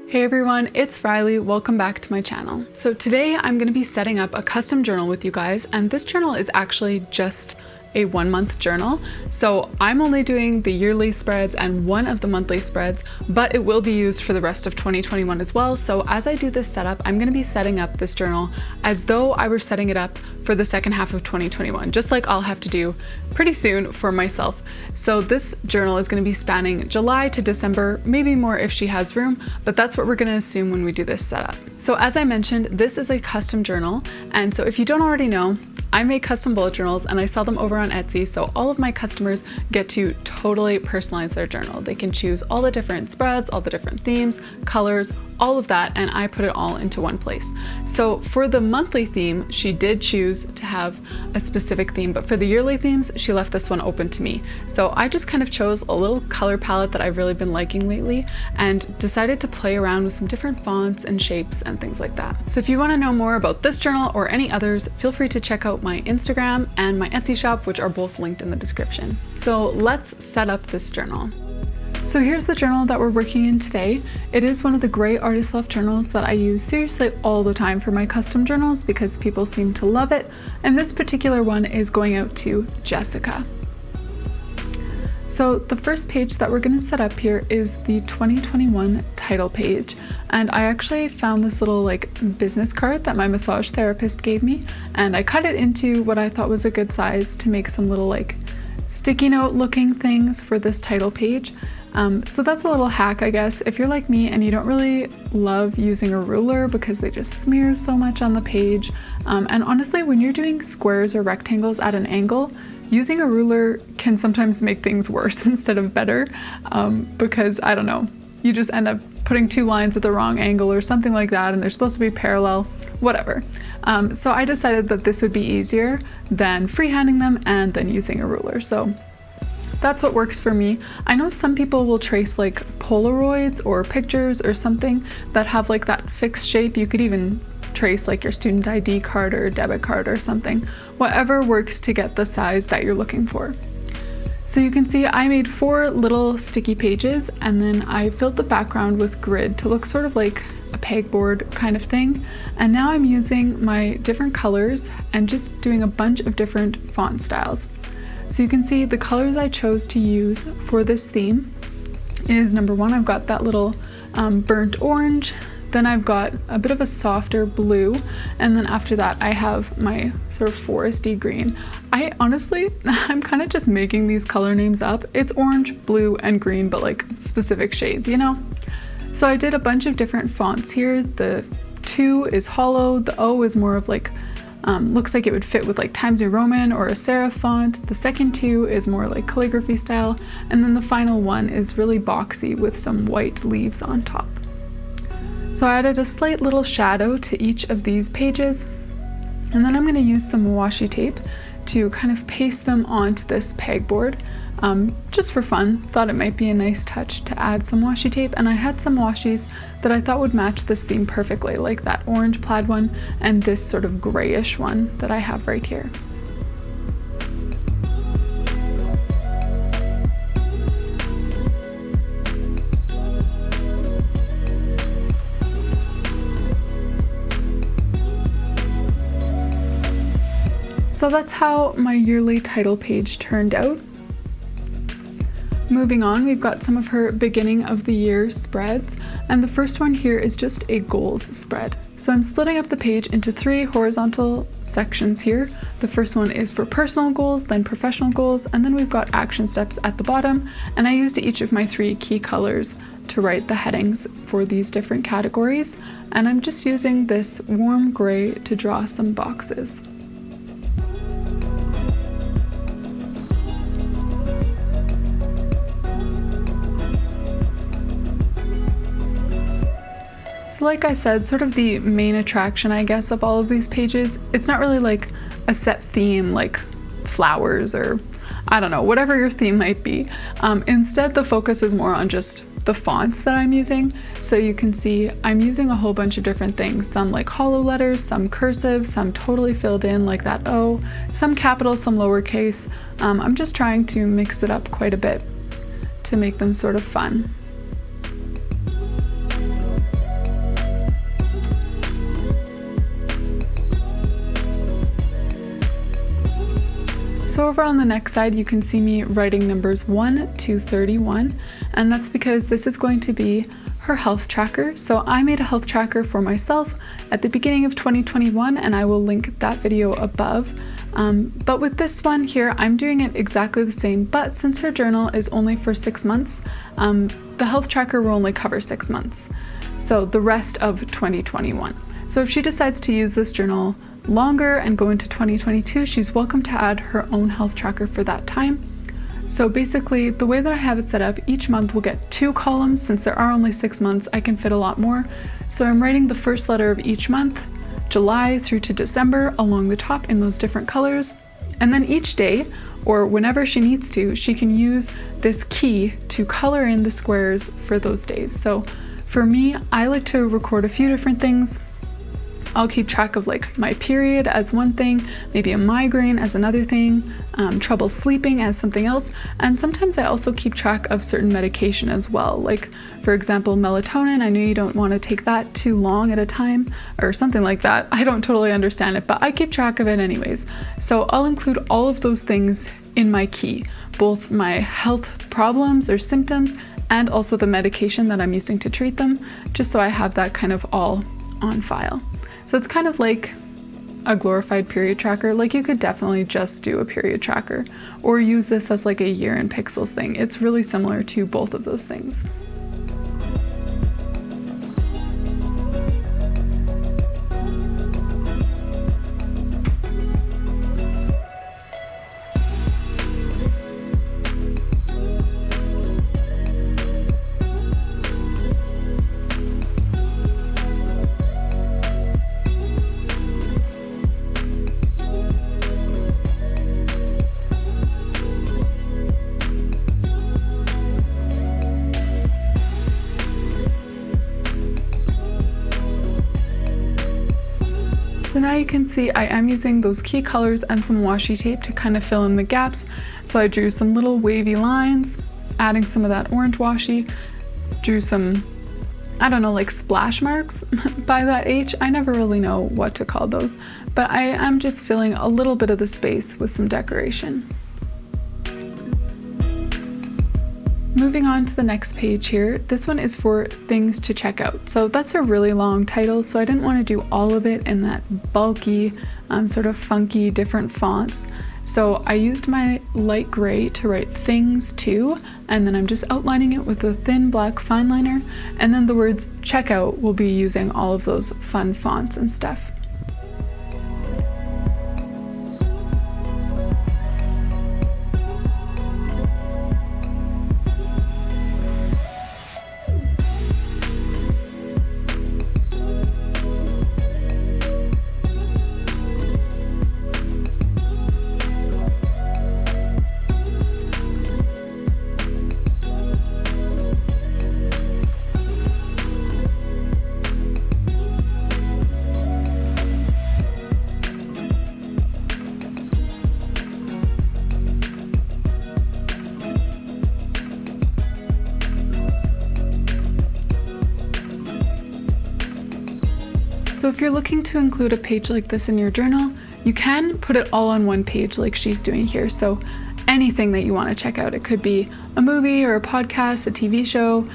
Hey everyone, it's Riley. Welcome back to my channel. So today I'm going to be setting up a custom journal with you guys, and this journal is actually just a 1 month journal. So I'm only doing the yearly spreads and one of the monthly spreads, but it will be used for the rest of 2021 as well. So as I do this setup, I'm going to be setting up this journal as though I were setting it up for the second half of 2021, just like I'll have to do pretty soon for myself. So this journal is going to be spanning July to December, maybe more if she has room, but that's what we're going to assume when we do this setup. So as I mentioned, this is a custom journal, and so if you don't already know, I make custom bullet journals and I sell them over on Etsy, so all of my customers get to totally personalize their journal. They can choose all the different spreads, all the different themes, colors, all of that, and I put it all into one place. So for the monthly theme, she did choose to have a specific theme, but for the yearly themes, she left this one open to me. So I just kind of chose a little color palette that I've really been liking lately and decided to play around with some different fonts and shapes and things like that. So if you want to know more about this journal or any others, feel free to check out my Instagram and my Etsy shop, which are both linked in the description. So let's set up this journal. So here's the journal that we're working in today. It is one of the gray Artist Love journals that I use seriously all the time for my custom journals because people seem to love it, and this particular one is going out to Jessica. So the first page that we're going to set up here is the 2021 title page, and I actually found this little business card that my massage therapist gave me, and I cut it into what I thought was a good size to make some little sticky note looking things for this title page. So that's a little hack, I guess. If you're like me and you don't really love using a ruler because they just smear so much on the page, and honestly, when you're doing squares or rectangles at an angle, using a ruler can sometimes make things worse instead of better, because, I don't know, you just end up putting two lines at the wrong angle or something like that, and they're supposed to be parallel, whatever. So I decided that this would be easier than freehanding them and then using a ruler. So that's what works for me. I know some people will trace Polaroids or pictures or something that have that fixed shape. You could even trace your student ID card or debit card or something. Whatever works to get the size that you're looking for. So you can see I made 4 little sticky pages, and then I filled the background with grid to look sort of like a pegboard kind of thing. And now I'm using my different colors and just doing a bunch of different font styles. So you can see the colors I chose to use for this theme is, number 1, I've got that little burnt orange, then I've got a bit of a softer blue, and then after that I have my sort of foresty green. I'm kind of just making these color names up. It's orange, blue, and green, but specific shades, you know? So I did a bunch of different fonts here. The 2 is hollow, the O is more of looks like it would fit with Times New Roman or a serif font. The second 2 is more calligraphy style, and then the final one is really boxy with some white leaves on top. So I added a slight little shadow to each of these pages, and then I'm going to use some washi tape to kind of paste them onto this pegboard. Just for fun, thought it might be a nice touch to add some washi tape, and I had some washis that I thought would match this theme perfectly, like that orange plaid one and this sort of grayish one that I have right here. So that's how my yearly title page turned out. Moving on, we've got some of her beginning of the year spreads, and the first one here is just a goals spread. So I'm splitting up the page into 3 horizontal sections here. The first one is for personal goals, then professional goals, and then we've got action steps at the bottom, and I used each of my 3 key colors to write the headings for these different categories, and I'm just using this warm gray to draw some boxes. So like I said, sort of the main attraction, I guess, of all of these pages, it's not really a set theme like flowers or, I don't know, whatever your theme might be. Instead, the focus is more on just the fonts that I'm using. So you can see I'm using a whole bunch of different things, some hollow letters, some cursive, some totally filled in like that O, some capital, some lowercase. I'm just trying to mix it up quite a bit to make them sort of fun. So over on the next side, you can see me writing numbers 1 to 31, and that's because this is going to be her health tracker. So I made a health tracker for myself at the beginning of 2021, and I will link that video above. But with this one here, I'm doing it exactly the same, but since her journal is only for 6 months, the health tracker will only cover 6 months. So the rest of 2021. So if she decides to use this journal longer and go into 2022, she's welcome to add her own health tracker for that time. So basically, the way that I have it set up, each month will get 2 columns. Since there are only 6 months, I can fit a lot more. So I'm writing the first letter of each month, July through to December, along the top in those different colors. And then each day, or whenever she needs to, she can use this key to color in the squares for those days. So for me, I like to record a few different things. I'll keep track of like my period as one thing, maybe a migraine as another thing, trouble sleeping as something else, and sometimes I also keep track of certain medication as well. Like for example, melatonin, I know you don't want to take that too long at a time or something like that. I don't totally understand it, but I keep track of it anyways. So I'll include all of those things in my key, both my health problems or symptoms and also the medication that I'm using to treat them, just so I have that kind of all on file. So it's kind of like a glorified period tracker. Like you could definitely just do a period tracker or use this as like a year in pixels thing. It's really similar to both of those things. So now you can see I am using those key colors and some washi tape to kind of fill in the gaps. So I drew some little wavy lines, adding some of that orange washi, drew some, I don't know, like splash marks by that H. I never really know what to call those, but I am just filling a little bit of the space with some decoration. Moving on to the next page here, this one is for things to check out. So that's a really long title, so I didn't want to do all of it in that bulky, sort of funky, different fonts. So I used my light gray to write things to, and then I'm just outlining it with a thin black fine liner, and then the words checkout will be using all of those fun fonts and stuff. So if you're looking to include a page like this in your journal, you can put it all on one page like she's doing here. So anything that you want to check out. It could be a movie or a podcast, a TV show,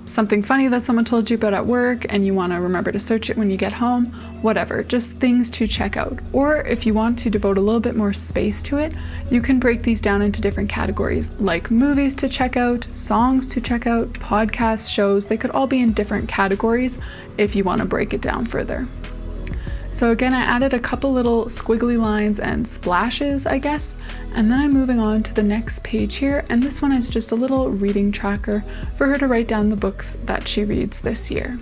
something funny that someone told you about at work and you want to remember to search it when you get home, whatever, just things to check out. Or if you want to devote a little bit more space to it, you can break these down into different categories like movies to check out, songs to check out, podcasts, shows. They could all be in different categories if you want to break it down further. So again, I added a couple little squiggly lines and splashes, I guess, and then I'm moving on to the next page here, and this one is just a little reading tracker for her to write down the books that she reads this year.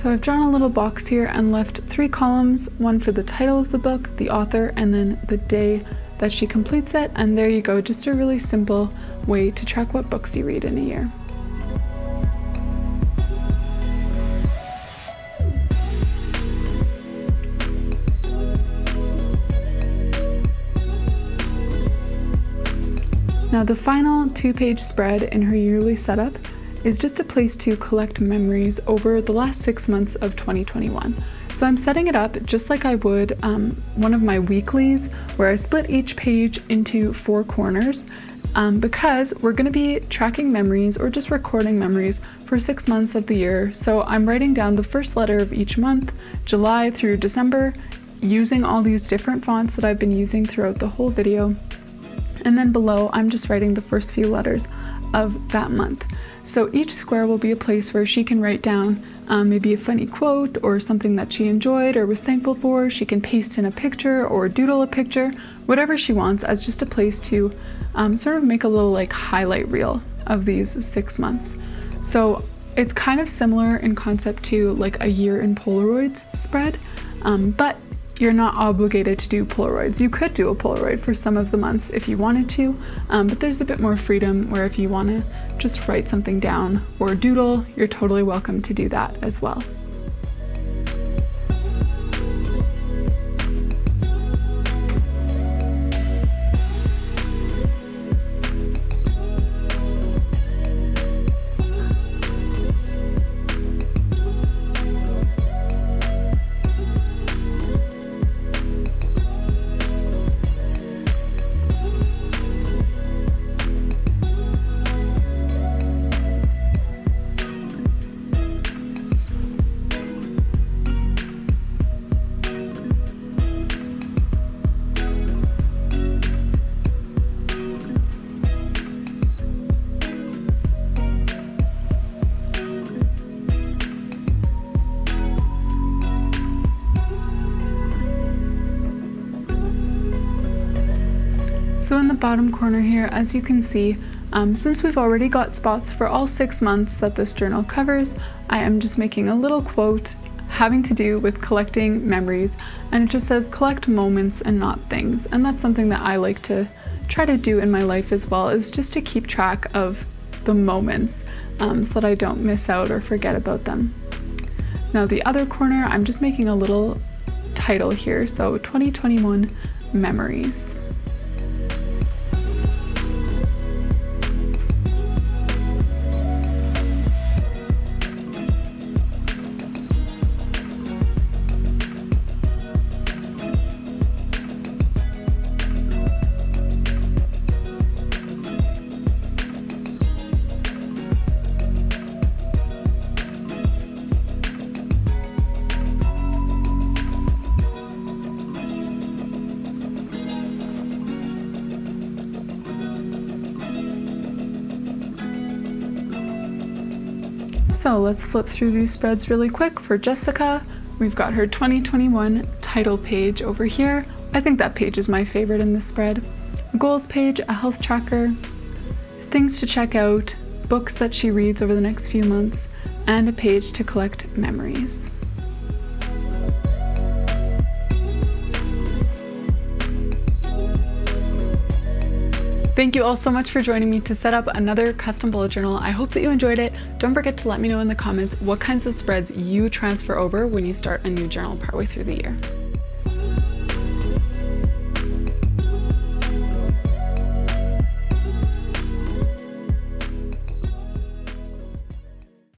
So I've drawn a little box here and left 3 columns, one for the title of the book, the author, and then the day that she completes it. And there you go, just a really simple way to track what books you read in a year. Now the final 2-page spread in her yearly setup is just a place to collect memories over the last 6 months of 2021. So I'm setting it up just like I would one of my weeklies, where I split each page into 4 corners because we're going to be tracking memories or just recording memories for 6 months of the year. So I'm writing down the first letter of each month, July through December, using all these different fonts that I've been using throughout the whole video. And then below, I'm just writing the first few letters of that month. So each square will be a place where she can write down maybe a funny quote or something that she enjoyed or was thankful for. She can paste in a picture or doodle a picture, whatever she wants, as just a place to sort of make a little like highlight reel of these 6 months. So it's kind of similar in concept to like a year in Polaroids spread, but you're not obligated to do Polaroids. You could do a Polaroid for some of the months if you wanted to, but there's a bit more freedom where if you want to just write something down or doodle, you're totally welcome to do that as well. So in the bottom corner here, as you can see, since we've already got spots for all 6 months that this journal covers, I am just making a little quote having to do with collecting memories, and it just says collect moments and not things. And that's something that I like to try to do in my life as well, is just to keep track of the moments so that I don't miss out or forget about them. Now the other corner, I'm just making a little title here, so 2021 Memories. So let's flip through these spreads really quick. For Jessica, we've got her 2021 title page over here. I think that page is my favorite in this spread. A goals page, a health tracker, things to check out, books that she reads over the next few months, and a page to collect memories. Thank you all so much for joining me to set up another custom bullet journal. I hope that you enjoyed it. Don't forget to let me know in the comments what kinds of spreads you transfer over when you start a new journal partway through the year.